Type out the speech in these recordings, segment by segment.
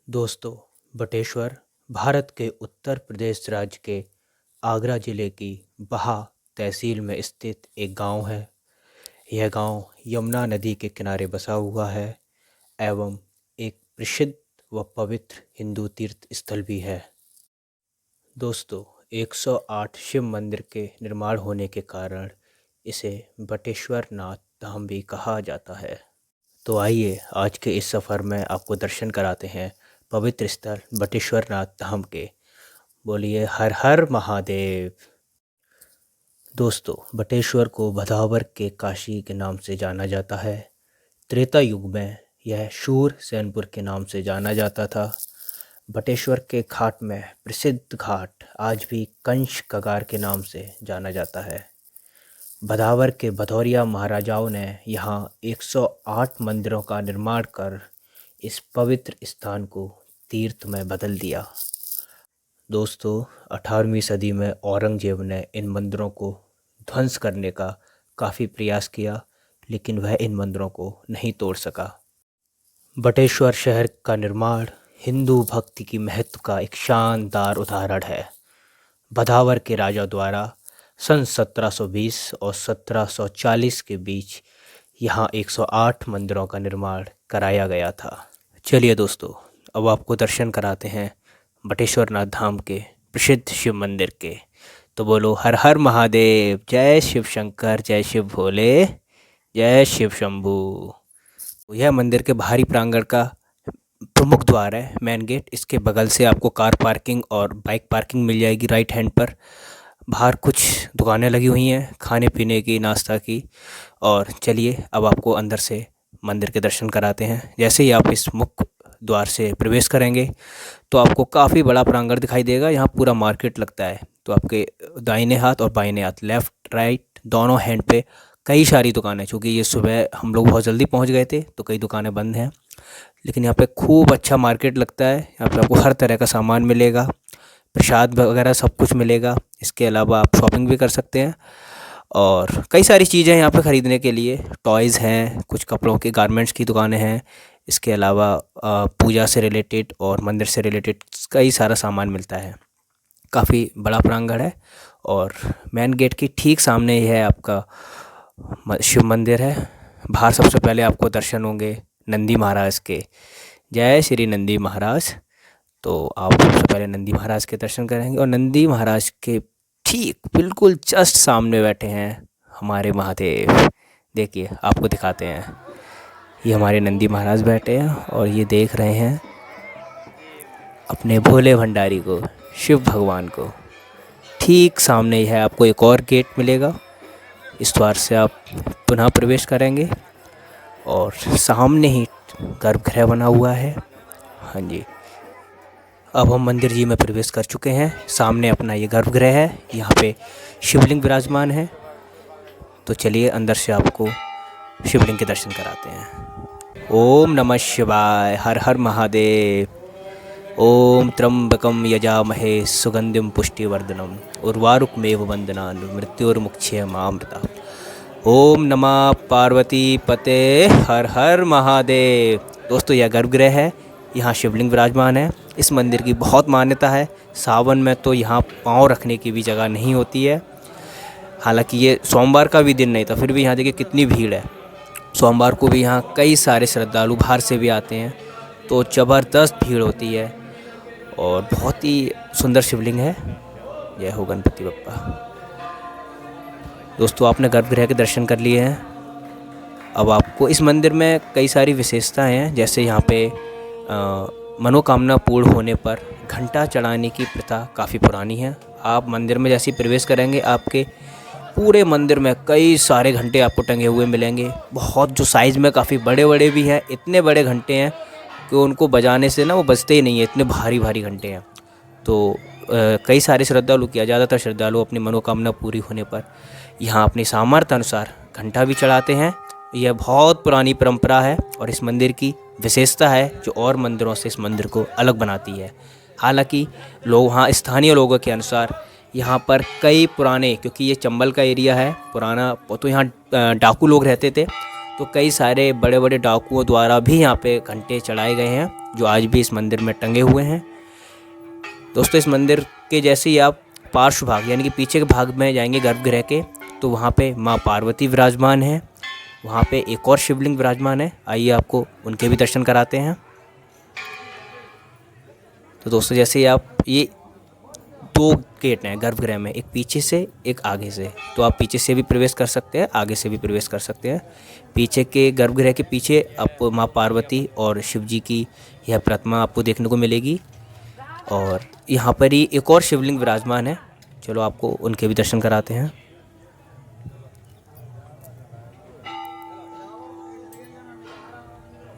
दोस्तों, बटेश्वर भारत के उत्तर प्रदेश राज्य के आगरा जिले की बहा तहसील में स्थित एक गांव है। यह गांव यमुना नदी के किनारे बसा हुआ है एवं एक प्रसिद्ध व पवित्र हिंदू तीर्थ स्थल भी है। दोस्तों, 108 शिव मंदिर के निर्माण होने के कारण इसे बटेश्वर नाथ धाम भी कहा जाता है। तो आइए आज के इस सफ़र में आपको दर्शन कराते हैं पवित्र स्थल बटेश्वर नाथ धाम के। बोलिए हर हर महादेव। दोस्तों, बटेश्वर को भदावर के काशी के नाम से जाना जाता है। त्रेता युग में यह शूर सैनपुर के नाम से जाना जाता था। बटेश्वर के घाट में प्रसिद्ध घाट आज भी कंच कगार के नाम से जाना जाता है। भदावर के भदौरिया महाराजाओं ने यहाँ 108 मंदिरों का निर्माण कर इस पवित्र स्थान को तीर्थ में बदल दिया। दोस्तों, 18वीं सदी में औरंगजेब ने इन मंदिरों को ध्वंस करने का काफ़ी प्रयास किया, लेकिन वह इन मंदिरों को नहीं तोड़ सका। बटेश्वर शहर का निर्माण हिंदू भक्ति की महत्व का एक शानदार उदाहरण है। भदावर के राजा द्वारा सन 1720 और 1740 के बीच यहाँ 108 मंदिरों का निर्माण कराया गया था। चलिए दोस्तों, अब आपको दर्शन कराते हैं बटेश्वर नाथ धाम के प्रसिद्ध शिव मंदिर के। तो बोलो हर हर महादेव, जय शिव शंकर, जय शिव भोले, जय शिव शंभू। यह मंदिर के बाहरी प्रांगण का प्रमुख द्वार है, मेन गेट। इसके बगल से आपको कार पार्किंग और बाइक पार्किंग मिल जाएगी राइट हैंड पर। बाहर कुछ दुकानें लगी हुई हैं खाने पीने की, नाश्ता की। और चलिए अब आपको अंदर से मंदिर के दर्शन कराते हैं। जैसे ही आप इस मुख्य द्वार से प्रवेश करेंगे तो आपको काफ़ी बड़ा प्रांगण दिखाई देगा। यहाँ पूरा मार्केट लगता है। तो आपके दाहिने हाथ और बाइने हाथ, लेफ़्ट राइट दोनों हैंड पे कई सारी दुकानें। चूँकि ये सुबह हम लोग बहुत जल्दी पहुँच गए थे तो कई दुकानें बंद हैं, लेकिन यहाँ पे खूब अच्छा मार्केट लगता है। यहाँ पे आपको हर तरह का सामान मिलेगा, प्रसाद वगैरह सब कुछ मिलेगा। इसके अलावा आप शॉपिंग भी कर सकते हैं और कई सारी चीज़ें यहाँ पे ख़रीदने के लिए। टॉयज़ हैं, कुछ कपड़ों के गारमेंट्स की दुकानें हैं। इसके अलावा पूजा से रिलेटेड और मंदिर से रिलेटेड कई सारा सामान मिलता है। काफ़ी बड़ा प्रांगण है और मेन गेट की ठीक सामने ही है आपका शिव मंदिर है। बाहर सबसे पहले आपको दर्शन होंगे नंदी महाराज के। जय श्री नंदी महाराज। तो आप सबसे पहले नंदी महाराज के दर्शन करेंगे और नंदी महाराज के ठीक बिल्कुल जस्ट सामने बैठे हैं हमारे महादेव। देखिए आपको दिखाते हैं, ये हमारे नंदी महाराज बैठे हैं और ये देख रहे हैं अपने भोले भंडारी को, शिव भगवान को। ठीक सामने ही है आपको एक और गेट मिलेगा। इस द्वार से आप पुनः प्रवेश करेंगे और सामने ही गर्भगृह बना हुआ है। हाँ जी, अब हम मंदिर जी में प्रवेश कर चुके हैं। सामने अपना ये गर्भगृह है, यहाँ पे शिवलिंग विराजमान है। तो चलिए अंदर से आपको शिवलिंग के दर्शन कराते हैं। ओम नमः शिवाय, हर हर महादेव। ओम त्र्यंबकम यजामहे सुगंधिम पुष्टिवर्धनम उर्वारुकमेव वंदनान् मृत्युर्मुक्षयमामृता। ओम नमः पार्वती पते, हर हर महादेव। दोस्तों, यह गर्भगृह है, यहाँ शिवलिंग विराजमान है। इस मंदिर की बहुत मान्यता है। सावन में तो यहाँ पाँव रखने की भी जगह नहीं होती है। हालांकि ये सोमवार का भी दिन नहीं था, फिर भी यहाँ देखिए कितनी भीड़ है। सोमवार को भी यहाँ कई सारे श्रद्धालु बाहर से भी आते हैं, तो ज़बरदस्त भीड़ होती है और बहुत ही सुंदर शिवलिंग है। जय हो गणपति बप्पा। दोस्तों, आपने गर्भगृह के दर्शन कर लिए हैं। अब आपको इस मंदिर में कई सारी विशेषताएं हैं। जैसे यहाँ पे मनोकामना पूर्ण होने पर घंटा चढ़ाने की प्रथा काफ़ी पुरानी है। आप मंदिर में जैसे ही प्रवेश करेंगे आपके पूरे मंदिर में कई सारे घंटे आपको टंगे हुए मिलेंगे। बहुत जो साइज़ में काफ़ी बड़े बड़े भी हैं। इतने बड़े घंटे हैं कि उनको बजाने से ना वो बजते ही नहीं है, इतने भारी भारी घंटे हैं। तो कई सारे श्रद्धालु किया, ज़्यादातर श्रद्धालु अपनी मनोकामना पूरी होने पर यहाँ अपनी सामर्थ्य अनुसार घंटा भी चढ़ाते हैं। यह बहुत पुरानी परंपरा है और इस मंदिर की विशेषता है जो और मंदिरों से इस मंदिर को अलग बनाती है। हालांकि लोग वहाँ स्थानीय लोगों के अनुसार यहाँ पर कई पुराने, क्योंकि ये चंबल का एरिया है पुराना, तो यहाँ डाकू लोग रहते थे, तो कई सारे बड़े बड़े डाकुओं द्वारा भी यहाँ पे घंटे चढ़ाए गए हैं, जो आज भी इस मंदिर में टंगे हुए हैं। दोस्तों, इस मंदिर के जैसे ही आप पार्श्व भाग यानी कि पीछे के भाग में जाएंगे गर्भगृह के, तो वहाँ पे माँ पार्वती विराजमान है। वहाँ पे एक और शिवलिंग विराजमान है। आइए आपको उनके भी दर्शन कराते हैं। तो दोस्तों, जैसे ही आप, ये 2 गेट हैं गर्भगृह में, एक पीछे से एक आगे से। तो आप पीछे से भी प्रवेश कर सकते हैं, आगे से भी प्रवेश कर सकते हैं। पीछे के गर्भगृह के पीछे आपको माँ पार्वती और शिव जी की यह प्रतिमा आपको देखने को मिलेगी। और यहाँ पर ही एक और शिवलिंग विराजमान है। चलो आपको उनके भी दर्शन कराते हैं।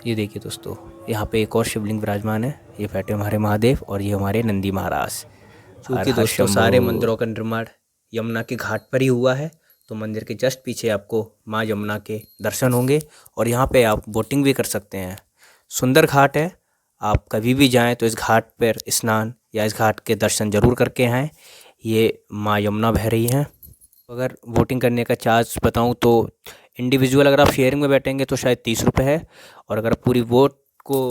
ये देखिए दोस्तों, यहाँ पे एक और शिवलिंग विराजमान है। ये बैठे हमारे महादेव और ये हमारे नंदी महाराज। क्योंकि दोस्तों सारे मंदिरों का निर्माण यमुना के घाट पर ही हुआ है, तो मंदिर के जस्ट पीछे आपको माँ यमुना के दर्शन होंगे। और यहाँ पे आप बोटिंग भी कर सकते हैं। सुंदर घाट है, आप कभी भी जाएं तो इस घाट पर स्नान या इस घाट के दर्शन ज़रूर करके आएँ। ये माँ यमुना बह रही हैं। अगर बोटिंग करने का चार्ज बताऊं तो इंडिविजुअल अगर आप शेयरिंग में बैठेंगे तो शायद 30 रुपये है। और अगर आप पूरी बोट को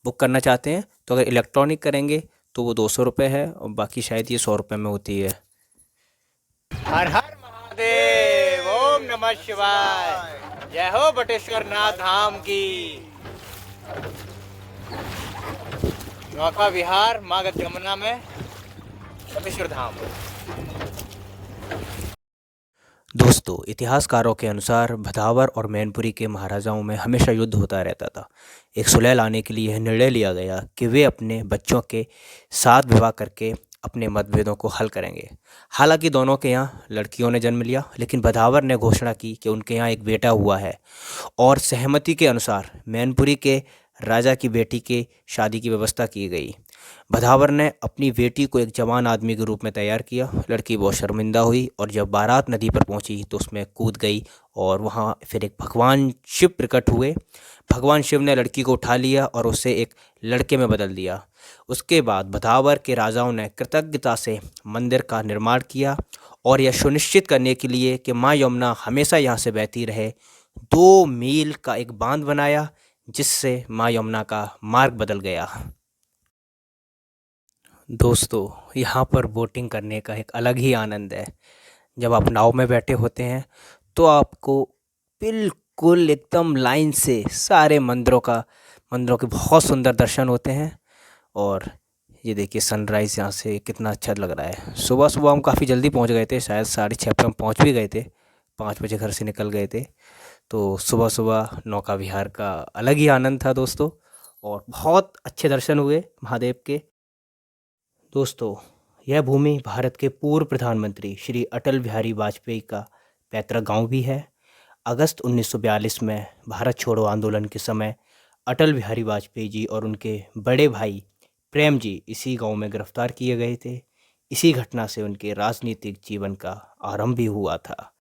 बुक करना चाहते हैं तो अगर इलेक्ट्रॉनिक करेंगे तो वो 200 रुपये है, और बाकी शायद ये 100 रुपये में होती है। हर हर महादेव, ओम नमः शिवाय, जय हो बटेश्वर नाथ धाम की। नौका विहार माँ गंगा में बटेश्वर धाम। दोस्तों, इतिहासकारों के अनुसार भदावर और मैनपुरी के महाराजाओं में हमेशा युद्ध होता रहता था। एक सुलह लाने के लिए यह निर्णय लिया गया कि वे अपने बच्चों के साथ विवाह करके अपने मतभेदों को हल करेंगे। हालांकि दोनों के यहाँ लड़कियों ने जन्म लिया, लेकिन भदावर ने घोषणा की कि उनके यहाँ एक बेटा हुआ है। और सहमति के अनुसार मैनपुरी के राजा की बेटी के शादी की व्यवस्था की गई। भदावर ने अपनी बेटी को एक जवान आदमी के रूप में तैयार किया। लड़की बहुत शर्मिंदा हुई और जब बारात नदी पर पहुंची तो उसमें कूद गई, और वहां फिर एक भगवान शिव प्रकट हुए। भगवान शिव ने लड़की को उठा लिया और उसे एक लड़के में बदल दिया। उसके बाद भदावर के राजाओं ने कृतज्ञता से मंदिर का निर्माण किया, और यह सुनिश्चित करने के लिए कि माँ यमुना हमेशा यहाँ से बहती रहे, 2 मील का एक बांध बनाया, जिससे माँ यमुना का मार्ग बदल गया। दोस्तों, यहाँ पर बोटिंग करने का एक अलग ही आनंद है। जब आप नाव में बैठे होते हैं तो आपको बिल्कुल एकदम लाइन से सारे मंदिरों के बहुत सुंदर दर्शन होते हैं। और ये देखिए सनराइज़ यहाँ से कितना अच्छा लग रहा है। सुबह सुबह हम काफ़ी जल्दी पहुँच गए थे, शायद 6:30 पे हम पहुँच भी गए थे। 5 बजे घर से निकल गए थे। तो सुबह सुबह नौका विहार का अलग ही आनंद था दोस्तों, और बहुत अच्छे दर्शन हुए महादेव के। दोस्तों, यह भूमि भारत के पूर्व प्रधानमंत्री श्री अटल बिहारी वाजपेयी का पैतृक गांव भी है। अगस्त 1942 में भारत छोड़ो आंदोलन के समय अटल बिहारी वाजपेयी जी और उनके बड़े भाई प्रेम जी इसी गांव में गिरफ्तार किए गए थे। इसी घटना से उनके राजनीतिक जीवन का आरंभ भी हुआ था।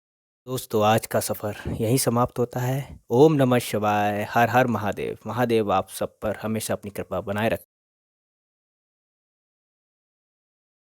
दोस्तों, आज का सफ़र यहीं समाप्त होता है। ओम नमः शिवाय, हर हर महादेव। महादेव आप सब पर हमेशा अपनी कृपा बनाए रखें।